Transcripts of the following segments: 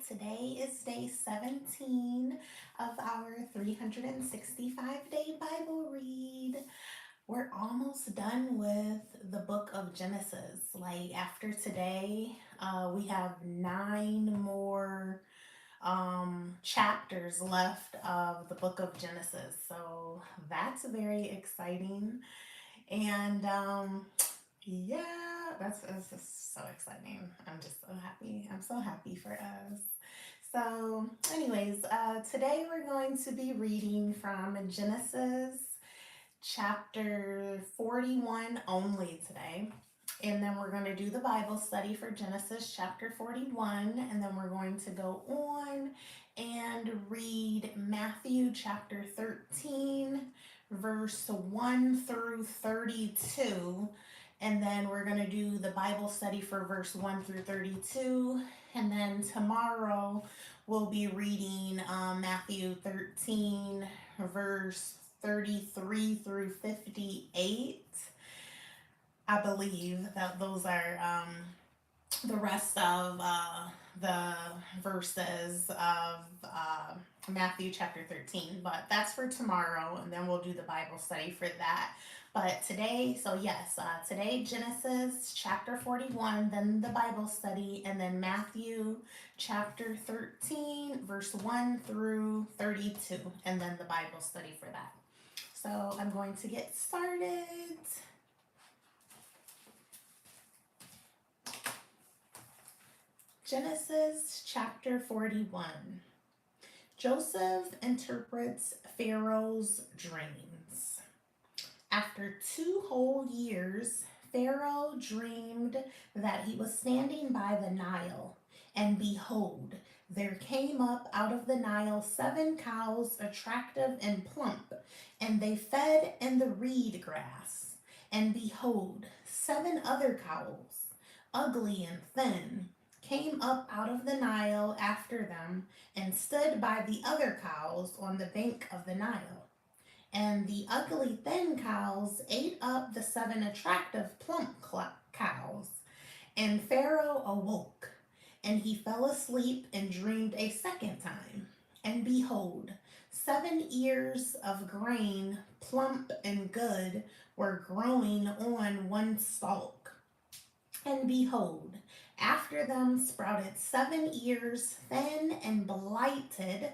Today is day 17 of our 365-day Bible read. We're almost done with the book of Genesis. Like after today, we have 9 more chapters left of the book of Genesis. So that's very exciting. And yeah, that's just so exciting. I'm just so happy. I'm so happy for us. So, anyways, today we're going to be reading from Genesis chapter 41 only today. And then we're going to do the Bible study for Genesis chapter 41. And then we're going to go on and read Matthew chapter 13, verse 1 through 32. And then we're going to do the Bible study for verse 1 through 32. And then tomorrow we'll be reading Matthew 13, verse 33 through 58. I believe that those are the rest of the verses of Matthew chapter 13. But that's for tomorrow, and then we'll do the Bible study for that. But today, so yes, today Genesis chapter 41, then the Bible study, and then Matthew chapter 13, verse 1 through 32, and then the Bible study for that. So I'm going to get started. Genesis chapter 41. Joseph interprets Pharaoh's dreams. After 2 whole years, Pharaoh dreamed that he was standing by the Nile, and behold, there came up out of the Nile 7 cows, attractive and plump, and they fed in the reed grass. And behold, 7 other cows, ugly and thin, came up out of the Nile after them, and stood by the other cows on the bank of the Nile. And the ugly thin cows ate up the 7 attractive plump cows. And Pharaoh awoke, and he fell asleep and dreamed a second time. And behold, 7 ears of grain, plump and good, were growing on one stalk. And behold, after them sprouted 7 ears, thin and blighted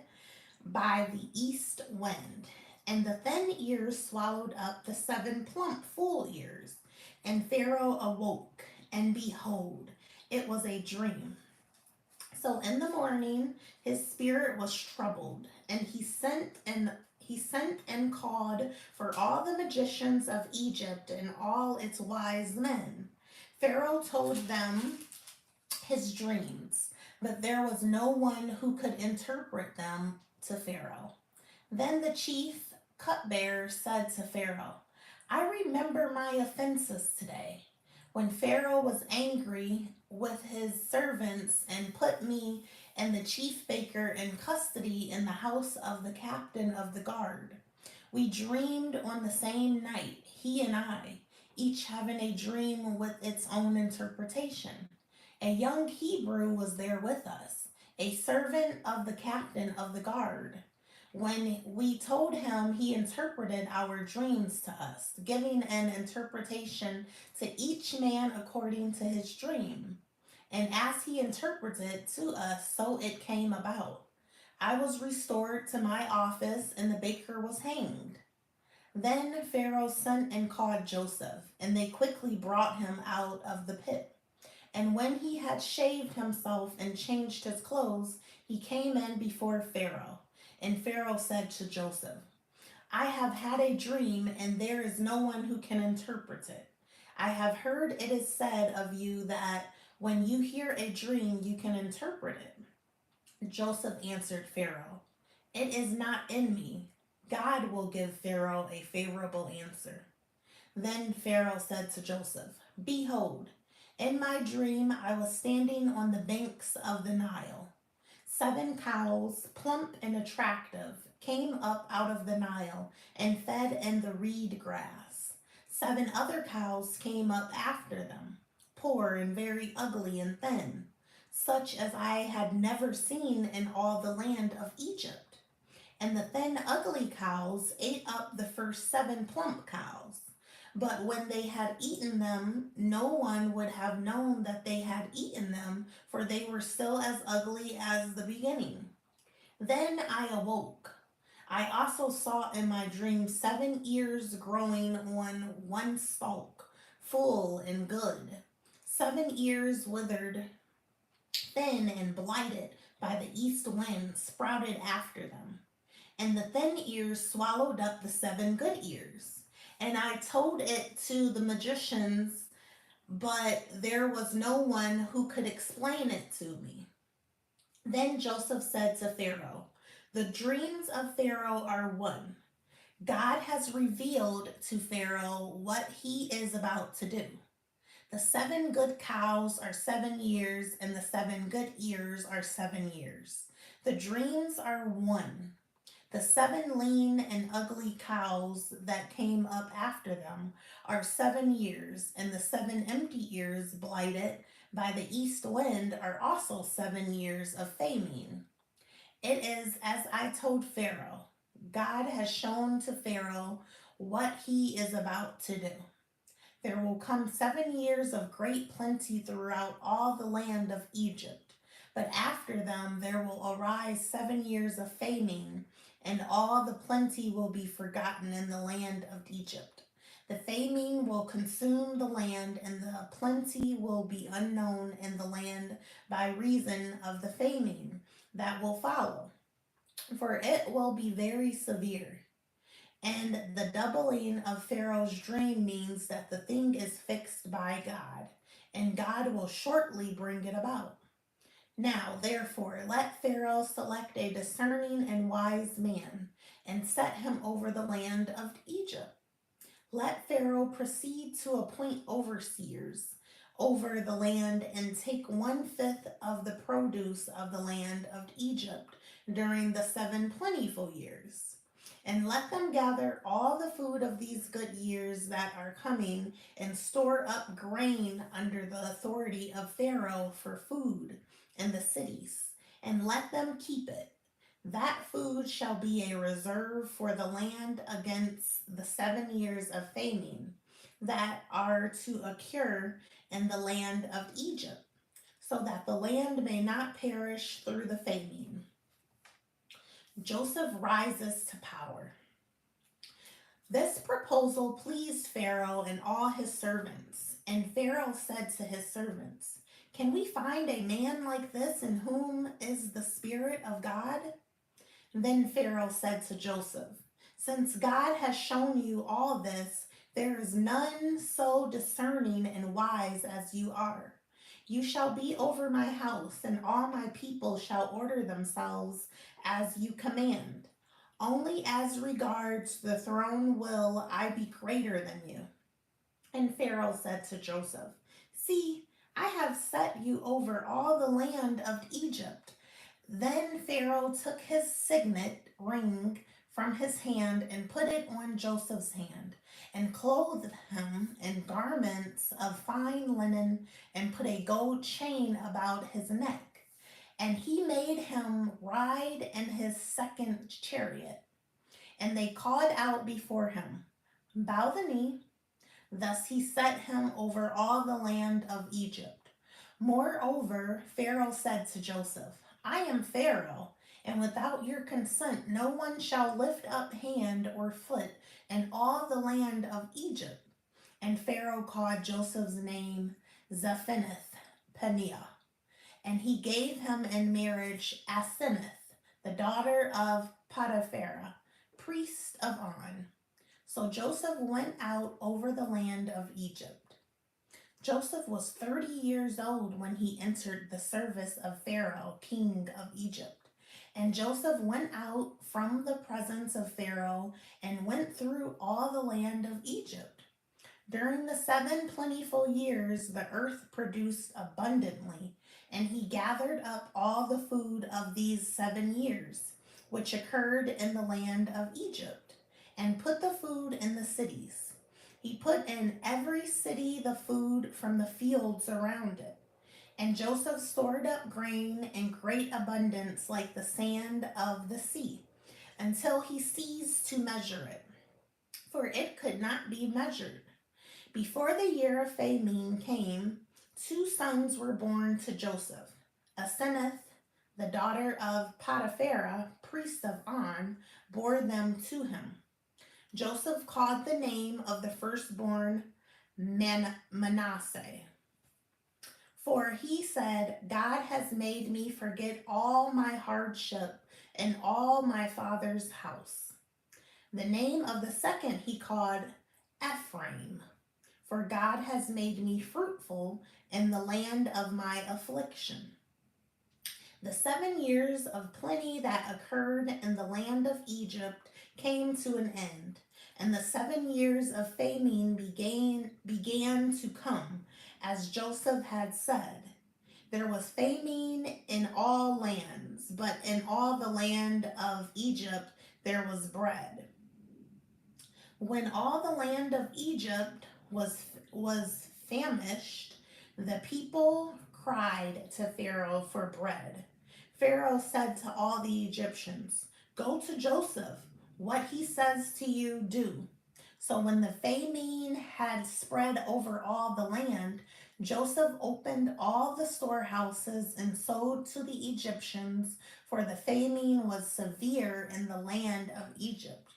by the east wind. And the thin ears swallowed up the 7 plump full ears. And Pharaoh awoke, and behold, it was a dream. So in the morning his spirit was troubled, and he sent and called for all the magicians of Egypt and all its wise men. Pharaoh told them his dreams, but there was no one who could interpret them to Pharaoh. Then the chief cupbearer said to Pharaoh, I remember my offenses today, when Pharaoh was angry with his servants and put me and the chief baker in custody in the house of the captain of the guard. We dreamed on the same night, he and I, each having a dream with its own interpretation. A young Hebrew was there with us, a servant of the captain of the guard. When we told him, he interpreted our dreams to us, giving an interpretation to each man according to his dream. And as he interpreted to us, so it came about. I was restored to my office, and the baker was hanged. Then Pharaoh sent and called Joseph, and they quickly brought him out of the pit. And when he had shaved himself and changed his clothes, he came in before Pharaoh. And Pharaoh said to Joseph, I have had a dream, and there is no one who can interpret it. I have heard it is said of you that when you hear a dream, you can interpret it. Joseph answered Pharaoh, It is not in me. God will give Pharaoh a favorable answer. Then Pharaoh said to Joseph, Behold, in my dream I was standing on the banks of the Nile. 7 cows, plump and attractive, came up out of the Nile and fed in the reed grass. 7 other cows came up after them, poor and very ugly and thin. such as I had never seen in all the land of Egypt. And the thin, ugly cows ate up the first 7 plump cows. But when they had eaten them, no one would have known that they had eaten them, for they were still as ugly as the beginning. Then I awoke. I also saw in my dream 7 ears growing on one stalk, full and good. 7 ears withered, thin and blighted by the east wind, sprouted after them. And the thin ears swallowed up the 7 good ears. And I told it to the magicians, but there was no one who could explain it to me. Then Joseph said to Pharaoh, "The dreams of Pharaoh are one. God has revealed to Pharaoh what he is about to do. The 7 good cows are 7 years, and the 7 good ears are 7 years. The dreams are one. The 7 lean and ugly cows that came up after them are 7 years, and the 7 empty ears blighted by the east wind are also 7 years of famine. It is as I told Pharaoh. God has shown to Pharaoh what he is about to do. There will come 7 years of great plenty throughout all the land of Egypt. But after them there will arise 7 years of famine, and all the plenty will be forgotten in the land of Egypt. The famine will consume the land, and the plenty will be unknown in the land by reason of the famine that will follow, for it will be very severe. And the doubling of Pharaoh's dream means that the thing is fixed by God, and God will shortly bring it about. Now, therefore, let Pharaoh select a discerning and wise man, and set him over the land of Egypt. Let Pharaoh proceed to appoint overseers over the land, and take 1/5 of the produce of the land of Egypt during the 7 plentiful years. And let them gather all the food of these good years that are coming, and store up grain under the authority of Pharaoh for food in the cities, and let them keep it. That food shall be a reserve for the land against the 7 years of famine that are to occur in the land of Egypt, so that the land may not perish through the famine. Joseph rises to power. This proposal pleased Pharaoh and all his servants. And Pharaoh said to his servants, "Can we find a man like this in whom is the Spirit of God?" Then Pharaoh said to Joseph, "Since God has shown you all this, there is none so discerning and wise as you are. You shall be over my house, and all my people shall order themselves as you command. Only as regards the throne will I be greater than you." And Pharaoh said to Joseph, "See, I have set you over all the land of Egypt." Then Pharaoh took his signet ring from his hand and put it on Joseph's hand, and clothed him in garments of fine linen, and put a gold chain about his neck. And he made him ride in his second chariot. And they called out before him, "Bow the knee." Thus he set him over all the land of Egypt. Moreover, Pharaoh said to Joseph, "I am Pharaoh, and without your consent no one shall lift up hand or foot in all the land of Egypt." And Pharaoh called Joseph's name Zaphenath Paneah. And he gave him in marriage Asenath, the daughter of Potiphera, priest of On. So Joseph went out over the land of Egypt. Joseph was 30 years old when he entered the service of Pharaoh, king of Egypt. And Joseph went out from the presence of Pharaoh and went through all the land of Egypt. During the 7 plentiful years, the earth produced abundantly, and he gathered up all the food of these 7 years, which occurred in the land of Egypt, and put the food in the cities. He put in every city the food from the fields around it. And Joseph stored up grain in great abundance like the sand of the sea, until he ceased to measure it, for it could not be measured. Before the year of famine came, two sons were born to Joseph. Asenath, the daughter of Potiphera, priest of On, bore them to him. Joseph called the name of the firstborn Manasseh. For he said, God has made me forget all my hardship and all my father's house. The name of the second he called Ephraim, for God has made me fruitful in the land of my affliction. The 7 years of plenty that occurred in the land of Egypt came to an end, and the 7 years of famine began to come, as Joseph had said. There was famine in all lands, but in all the land of Egypt there was bread. When all the land of Egypt was famished, the people cried to Pharaoh for bread. Pharaoh said to all the Egyptians, "Go to Joseph. What he says to you, do." So when the famine had spread over all the land, Joseph opened all the storehouses and sold to the Egyptians, for the famine was severe in the land of Egypt.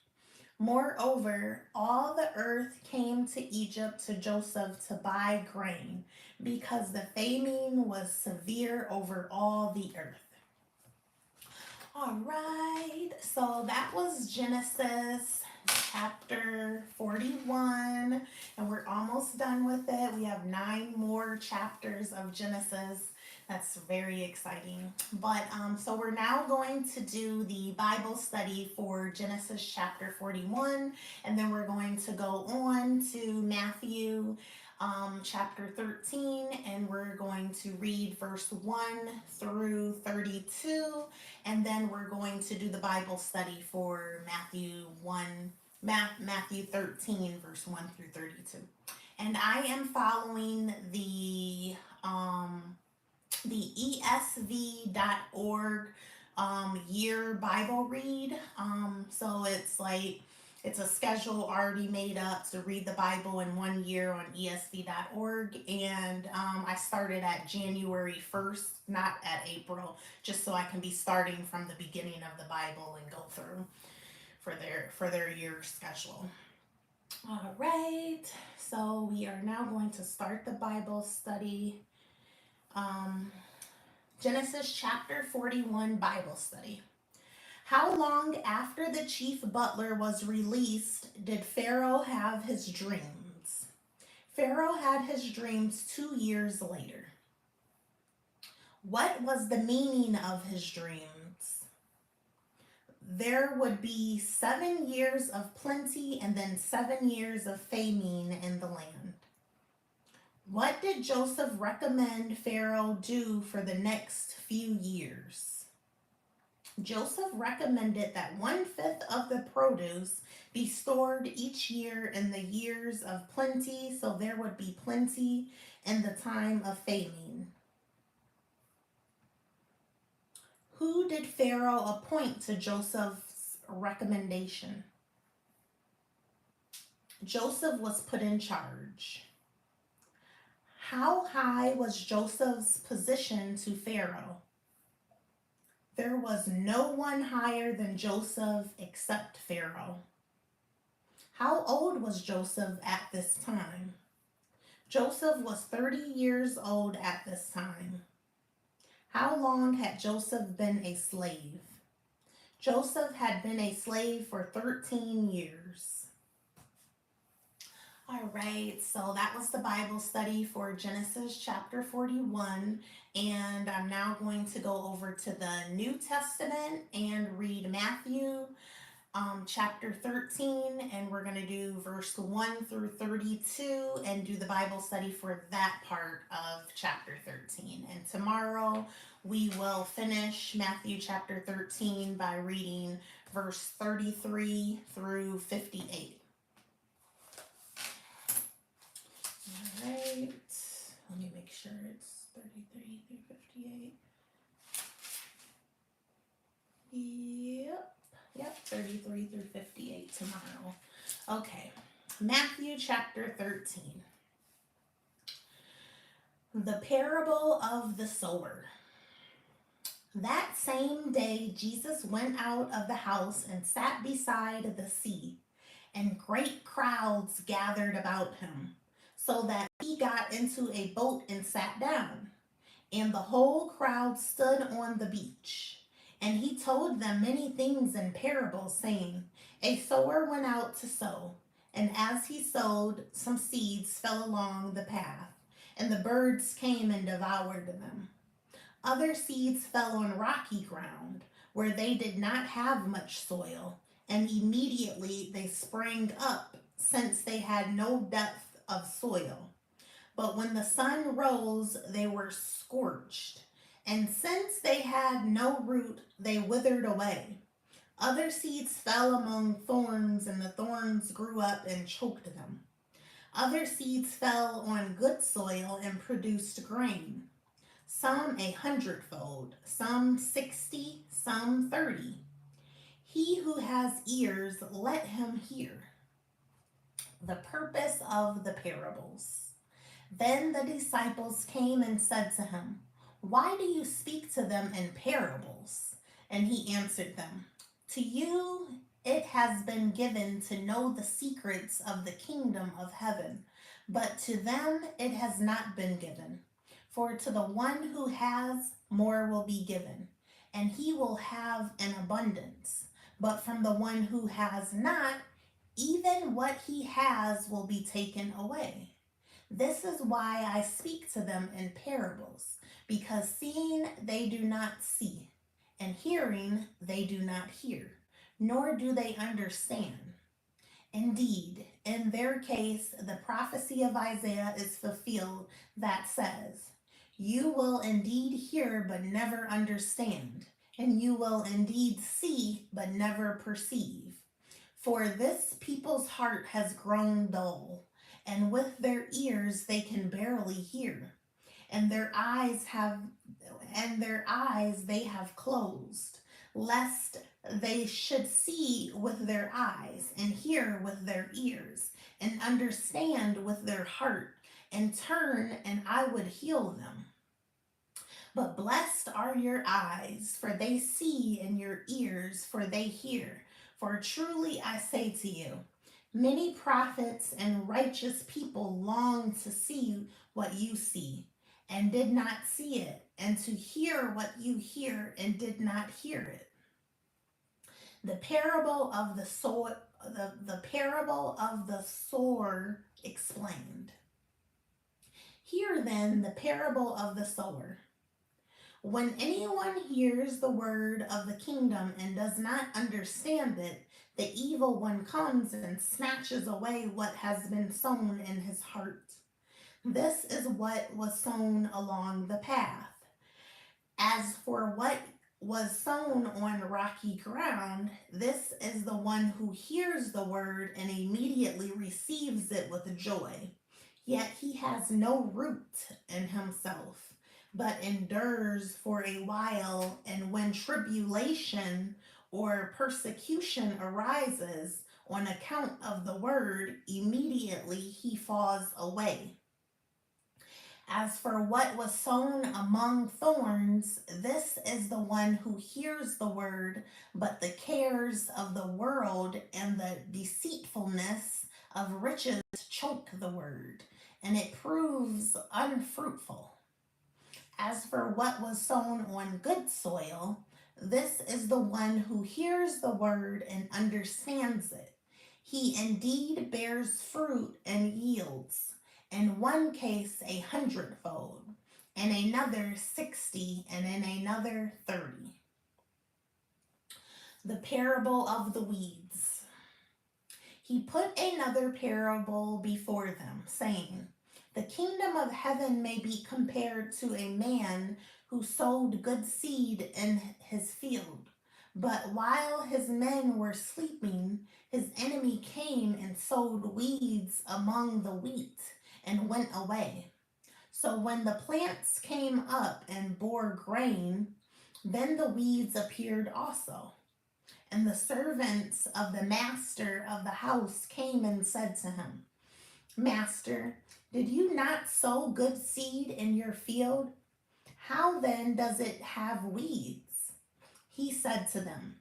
Moreover, all the earth came to Egypt to Joseph to buy grain, because the famine was severe over all the earth. All right, so that was Genesis chapter 41, and we're almost done with it. We have 9 more chapters of Genesis. That's very exciting. But so we're now going to do the Bible study for Genesis chapter 41, and then we're going to go on to Matthew chapter 13, and we're going to read verse 1 through 32, and then we're going to do the Bible study for Matthew 13, verse 1 through 32. And I am following the ESV.org year Bible read. So it's a schedule already made up to read the Bible in 1 year on ESV.org. And I started at January 1st, not at April, just so I can be starting from the beginning of the Bible and go through for their year schedule. All right, so we are now going to start the Bible study. Genesis chapter 41 Bible study. How long after the chief butler was released did Pharaoh have his dreams? Pharaoh had his dreams 2 years later. What was the meaning of his dreams? There would be 7 years of plenty and then 7 years of famine in the land. What did Joseph recommend Pharaoh do for the next few years? Joseph recommended that 1/5 of the produce be stored each year in the years of plenty, so there would be plenty in the time of famine. Who did Pharaoh appoint to Joseph's recommendation? Joseph was put in charge. How high was Joseph's position to Pharaoh? There was no one higher than Joseph except Pharaoh. How old was Joseph at this time? Joseph was 30 years old at this time. How long had Joseph been a slave? Joseph had been a slave for 13 years. All right, so that was the Bible study for Genesis chapter 41, and I'm now going to go over to the New Testament and read Matthew chapter 13, and we're going to do verse 1 through 32 and do the Bible study for that part of chapter 13. And tomorrow we will finish Matthew chapter 13 by reading verse 33 through 58. All right, let me make sure it's 33 through 58. Yep, 33 through 58 tomorrow. Okay, Matthew chapter 13. The parable of the sower. That same day, Jesus went out of the house and sat beside the sea, and great crowds gathered about him, so that he got into a boat and sat down. And the whole crowd stood on the beach. And he told them many things in parables, saying, A sower went out to sow, and as he sowed, some seeds fell along the path, and the birds came and devoured them. Other seeds fell on rocky ground, where they did not have much soil, and immediately they sprang up, since they had no depth of soil. But when the sun rose, they were scorched, and since they had no root, they withered away. Other seeds fell among thorns, and the thorns grew up and choked them. Other seeds fell on good soil and produced grain, some 100-fold, some 60, some 30. He who has ears, let him hear. The purpose of the parables. Then the disciples came and said to him, Why do you speak to them in parables? And he answered them, To you it has been given to know the secrets of the kingdom of heaven, but to them it has not been given. For to the one who has, more will be given, and he will have an abundance. But from the one who has not, even what he has will be taken away. This is why I speak to them in parables, because seeing they do not see, and hearing they do not hear, nor do they understand. Indeed, in their case, the prophecy of Isaiah is fulfilled that says, You will indeed hear but never understand, and you will indeed see but never perceive. For this people's heart has grown dull, and with their ears they can barely hear, and their eyes they have closed, lest they should see with their eyes, and hear with their ears, and understand with their heart, and turn, and I would heal them. But blessed are your eyes, for they see, and your ears, for they hear. For truly I say to you, many prophets and righteous people longed to see what you see, and did not see it, and to hear what you hear, and did not hear it. The parable of the sower explained. Hear then the parable of the sower. When anyone hears the word of the kingdom and does not understand it, the evil one comes and snatches away what has been sown in his heart. This is what was sown along the path. As for what was sown on rocky ground, this is the one who hears the word and immediately receives it with joy. Yet he has no root in himself, but endures for a while, and when tribulation or persecution arises on account of the word, immediately he falls away. As for what was sown among thorns, this is the one who hears the word, but the cares of the world and the deceitfulness of riches choke the word, and it proves unfruitful. As for what was sown on good soil, this is the one who hears the word and understands it. He indeed bears fruit and yields, in one case 100-fold, in another 60, and in another 30. The parable of the weeds. He put another parable before them, saying, The kingdom of heaven may be compared to a man who sowed good seed in his field. But while his men were sleeping, his enemy came and sowed weeds among the wheat and went away. So when the plants came up and bore grain, then the weeds appeared also. And the servants of the master of the house came and said to him, Master, did you not sow good seed in your field? How then does it have weeds? He said to them,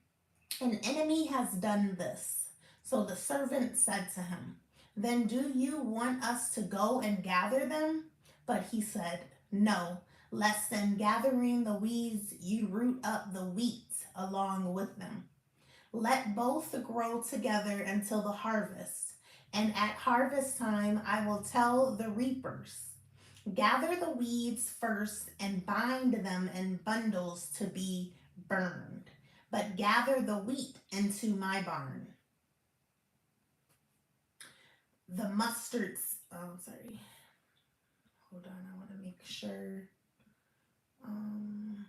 An enemy has done this. So the servant said to him, Then do you want us to go and gather them? But he said, No, lest in gathering the weeds you root up the wheat along with them. Let both grow together until the harvest. And at harvest time I will tell the reapers, Gather the weeds first and bind them in bundles to be burned, but gather the wheat into my barn. The sorry. Hold on, I want to make sure. I'm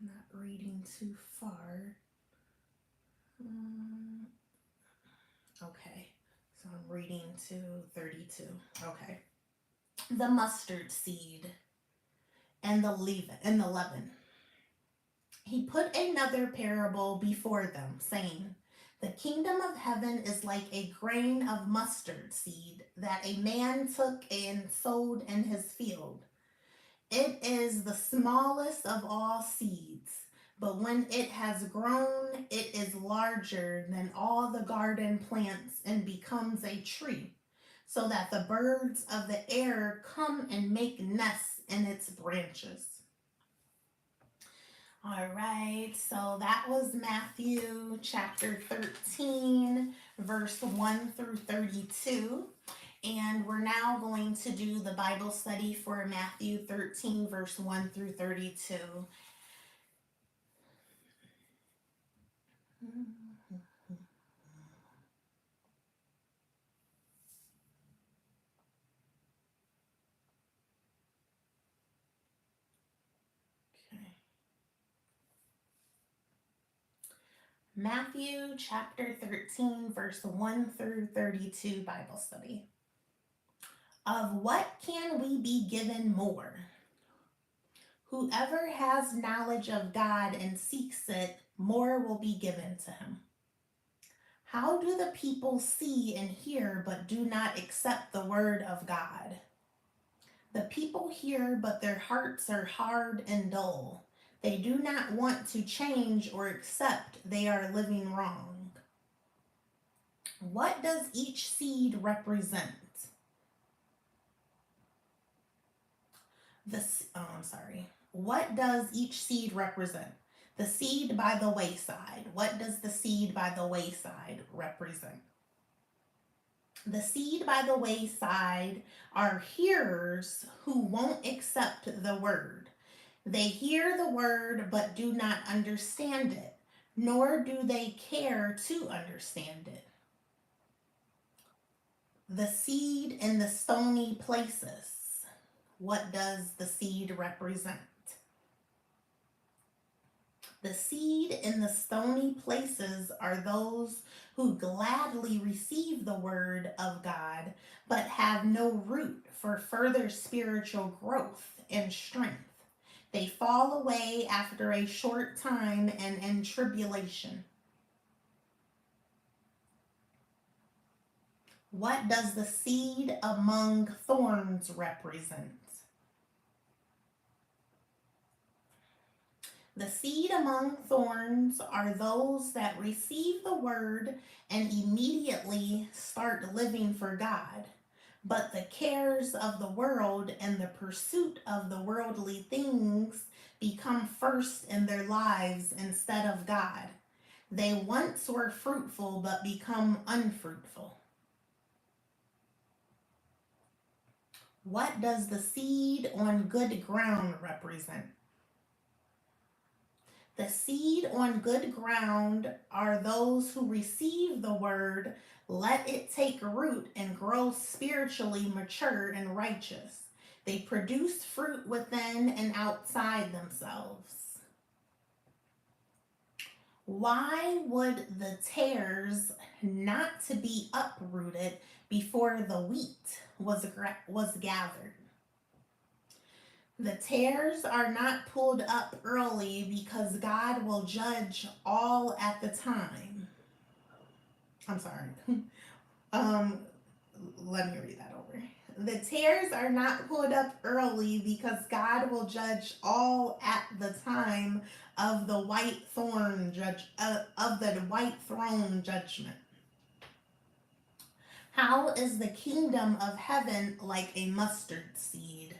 not reading too far. Okay, so I'm reading to 32. Okay. The mustard seed and the leaven. He put another parable before them, saying, The kingdom of heaven is like a grain of mustard seed that a man took and sowed in his field. It is the smallest of all seeds, but when it has grown, it is larger than all the garden plants and becomes a tree, so that the birds of the air come and make nests in its branches. All right, so that was Matthew chapter 13, verse 1 through 32. And we're now going to do the Bible study for Matthew 13, verse 1 through 32. Matthew chapter 13, verse 1 through 32 Bible study. Of what can we be given more? Whoever has knowledge of God and seeks it, more will be given to him. How do the people see and hear but do not accept the word of God? The people hear, but their hearts are hard and dull. They do not want to change or accept they are living wrong. What does each seed represent? What does each seed represent? The seed by the wayside. What does the seed by the wayside represent? The seed by the wayside are hearers who won't accept the word. They hear the word but do not understand it, nor do they care to understand it. The seed in the stony places. What does the seed represent? The seed in the stony places are those who gladly receive the word of God, but have no root for further spiritual growth and strength. They fall away after a short time and in tribulation. What does the seed among thorns represent? The seed among thorns are those that receive the word and immediately start living for God. But the cares of the world and the pursuit of the worldly things become first in their lives instead of God. They once were fruitful but become unfruitful. What does the seed on good ground represent? The seed on good ground are those who receive the word, let it take root, and grow spiritually mature and righteous. They produce fruit within and outside themselves. Why would the tares not to be uprooted before the wheat was gathered? The tares are not pulled up early because God will judge all at the time. I'm sorry. um, Let me read that over. The tares are not pulled up early because God will judge all at the time of the white throne judgment. How is the kingdom of heaven like a mustard seed?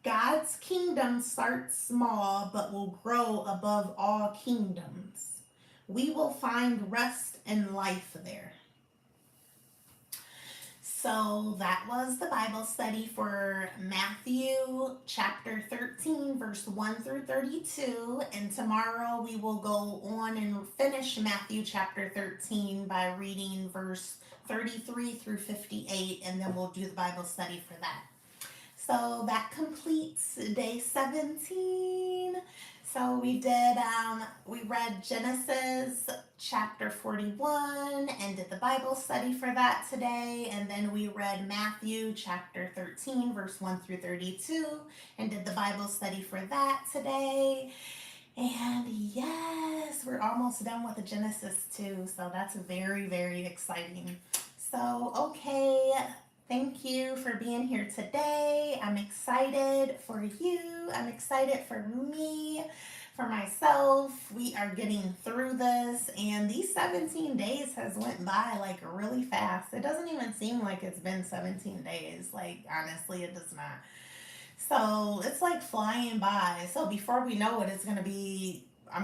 God's kingdom starts small but will grow above all kingdoms. We will find rest and life there. So that was the Bible study for Matthew chapter 13, verse 1 through 32. And tomorrow we will go on and finish Matthew chapter 13 by reading verse 33 through 58, and then we'll do the Bible study for that. So that completes day 17. So we read Genesis chapter 41 and did the Bible study for that today. And then we read Matthew chapter 13, verse 1 through 32, and did the Bible study for that today. And yes, we're almost done with the Genesis too. So that's very, very exciting. So, okay. Thank you for being here today. I'm excited for you. I'm excited for me, for myself. We are getting through this, and these 17 days has went by like really fast. It doesn't even seem like it's been 17 days. Like honestly, it does not. So it's like flying by. So before we know it, I'm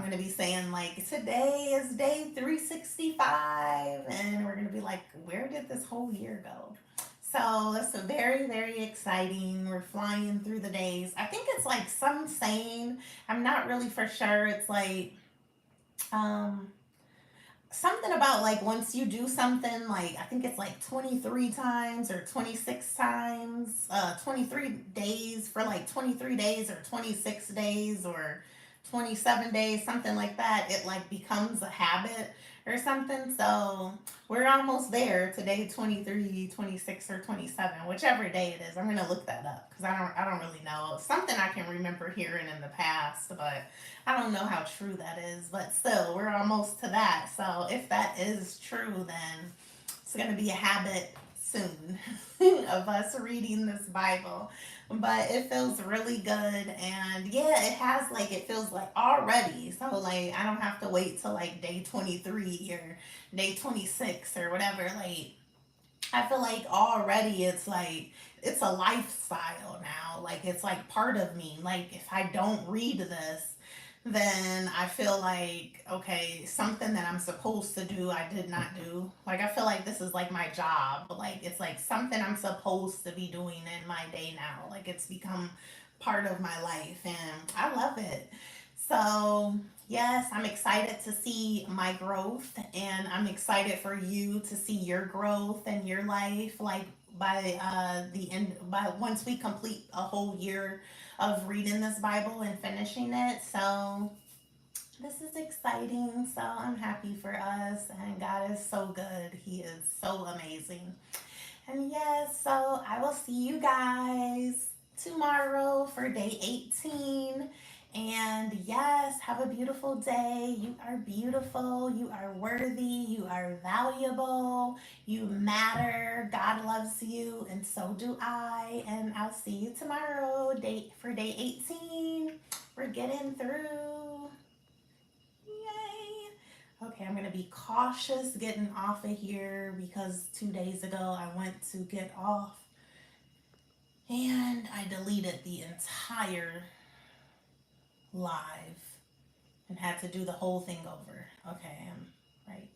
gonna be saying like today is day 365, and we're gonna be like, where did this whole year go? So it's very, very exciting. We're flying through the days. I think it's like some saying, I'm not really for sure. It's like um, something about like once you do something, like I think it's like 23 times or 26 times, 23 days for like 23 days or 26 days or 27 days, something like that. It like becomes a habit or something. So we're almost there to day 23, 26, or 27, whichever day it is. I'm gonna look that up because I don't really know. It's something I can remember hearing in the past, but I don't know how true that is. But still, we're almost to that. So if that is true, then it's gonna be a habit soon of us reading this Bible. But it feels really good, and yeah, it feels like already. So like I don't have to wait till like day 23 or day 26 or whatever. Like I feel like already it's a lifestyle now. Like it's like part of me. Like if I don't read this, then I feel like, okay, something that I'm supposed to do, I did not do. Like, I feel like this is like my job. Like, it's like something I'm supposed to be doing in my day now. Like, it's become part of my life, and I love it. So, yes, I'm excited to see my growth, and I'm excited for you to see your growth in your life. Like, by the end, by once we complete a whole year of reading this Bible and finishing it. So this is exciting. So I'm happy for us. And God is so good. He is so amazing. And yes, so I will see you guys tomorrow for day 18. And yes, have a beautiful day. You are beautiful. You are worthy. You are valuable. You matter. God loves you, and so do I. And I'll see you tomorrow, for day 18. We're getting through. Yay. Okay, I'm gonna be cautious getting off of here because 2 days ago I went to get off and I deleted the entire live and had to do the whole thing over. Okay, I'm right.